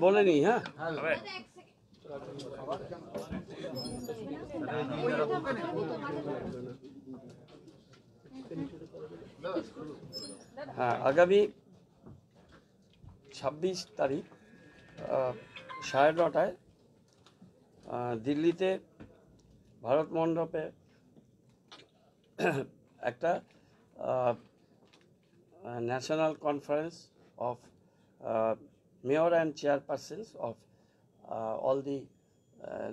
বলেনি। হ্যাঁ, হ্যাঁ, আগামী 26 তারিখ 9:30 দিল্লিতে ভারত মণ্ডপে একটা national conference of mayor and chairpersons of all the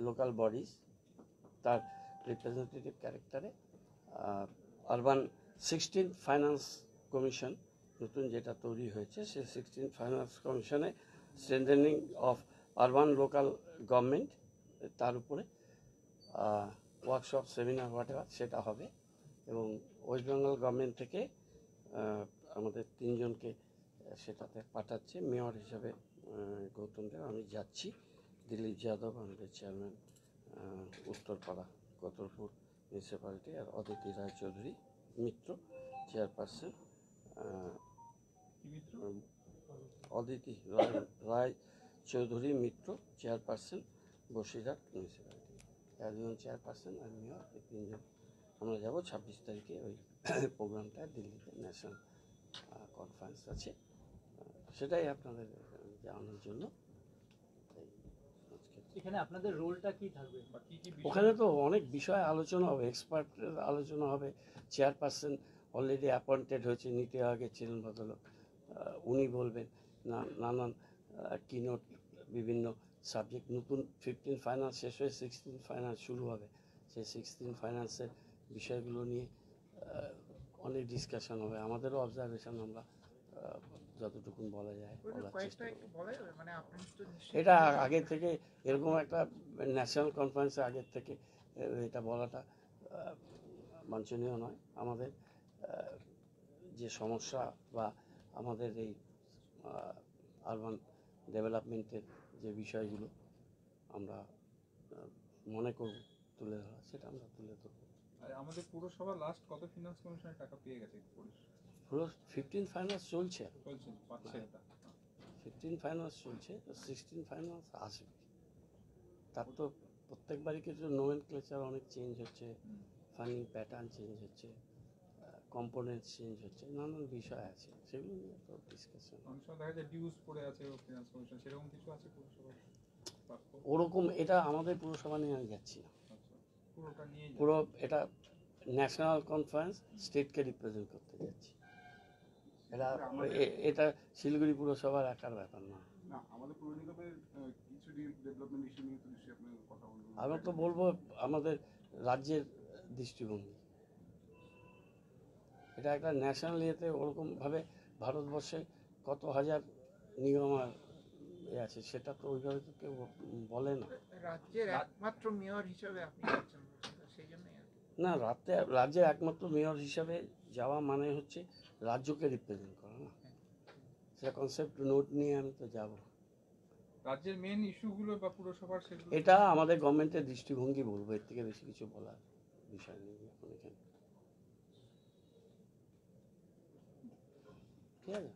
local bodies, তার রিপ্রেজেন্টেটিভ ক্যারেক্টারে আরবান 16th ফাইন্যান্স কমিশন নতুন যেটা তৈরি হয়েছে, সেই 16th ফাইন্যান্স কমিশনে strengthening of urban local government, তার উপরে ওয়ার্কশপ, সেমিনার, হোয়াটএভার সেটা হবে। এবং ওয়েস্ট বেঙ্গল গভর্নমেন্ট থেকে আমাদের 3 জনকে সেটাতে পাঠাচ্ছে। মেয়র হিসাবে গৌতম দেব, আমি যাচ্ছি। দিলীপ যাদব আমাদের চেয়ারম্যান উত্তরপাড়া কতরপুর মিউনিসিপ্যালিটি, আর অদিতি রায় চৌধুরী মিত্র চেয়ারপারসন, অদিতি রায় চৌধুরী মিত্র চেয়ারপারসন বসিরহাট মিউনিসিপ্যালিটি, 1 জন চেয়ারপারসন আর মেয়র, 3 জন আমরা যাব 26 তারিখে ওই প্রোগ্রামটা দিল্লিতে ন্যাশনাল কনফারেন্স আছে, সেটাই আপনাদের জানানোর জন্য। এখানে আপনাদের রোলটা কি থাকবে? ওখানে তো অনেক বিষয় আলোচনা হবে, এক্সপার্টের আলোচনা হবে। চেয়ারপারসন অলরেডি অ্যাপয়েন্টেড হয়েছে, নীতি আয়োগের ছিলেন ভদ্রলোক, উনি বলবেন নানান কিনোট, বিভিন্ন সাবজেক্ট। নতুন 15 ফাইন্যান্স শেষ হয়ে 16 ফাইন্যান্স শুরু হবে, সেই 16 ফাইন্যান্সের বিষয়গুলো নিয়ে অনেক ডিসকাশন হবে। আমাদেরও অবজারভেশন আমরা যতটুকু বলা যায় বলার চেষ্টা করব। এটা আগে থেকে এরকম একটা ন্যাশনাল কনফারেন্সের আগের থেকে এটা বলাটা বাঞ্ছনীয় নয়। আমাদের যে সমস্যা বা আমাদের এই আরবান ডেভেলপমেন্টের যে বিষয়গুলো আমরা মনে করব তুলে ধরা, সেটা আমরা তুলে ধরবো। আমাদের পুরসভা লাস্ট কত ফিনান্স কমিশনের টাকা পেয়ে গেছে? পুরো 15 ফাইন্যান্স চলছে, 15 ফাইন্যান্স চলছে, 16 ফাইন্যান্স আসবে। তার তো প্রত্যেকবারই কিছু নোমেনক্লেচার অনেক চেঞ্জ হচ্ছে, ফান্ডিং প্যাটার্ন চেঞ্জ হচ্ছে, কম্পোনেন্টস চেঞ্জ হচ্ছে, নানান বিষয় আছে, সেগুলো নিয়ে তো ডিসকাশন। ওরকম এটা আমাদের পুরসভা নিয়ে আমি যাচ্ছি না, পুরো এটা ন্যাশনাল কনফারেন্স, স্টেটকে রিপ্রেজেন্ট করতে যাচ্ছি। এটা শিলিগুড়ি পুরসভার একার ব্যাপার না। আমি তো বলবো আমাদের রাজ্যের দৃষ্টিভঙ্গি, এটা একটা ন্যাশনাল ইয়েতে ওরকমভাবে ভারতবর্ষে কত হাজার নিয়ম আর আছে, সেটা তো ওইভাবে তো কেউ বলে না। রাজ্যের একমাত্র মেয়র হিসেবে আপনি সেই জন্যই না, রাজ্যের একমাত্র মেয়র হিসাবে যাওয়া মানে হচ্ছে রাজ্যকে রিপ্রেজেন্ট করা না, সেটা কনসেপ্ট নোট নিয়ে আমি তো যাব। রাজ্যের মেন ইস্যুগুলো বা পুরসভার এটা আমাদের গভর্নমেন্টের দৃষ্টিভঙ্গি বলবো, এর থেকে বেশি কিছু বলার বিষয় নেই এখন এখানে। ঠিক আছে।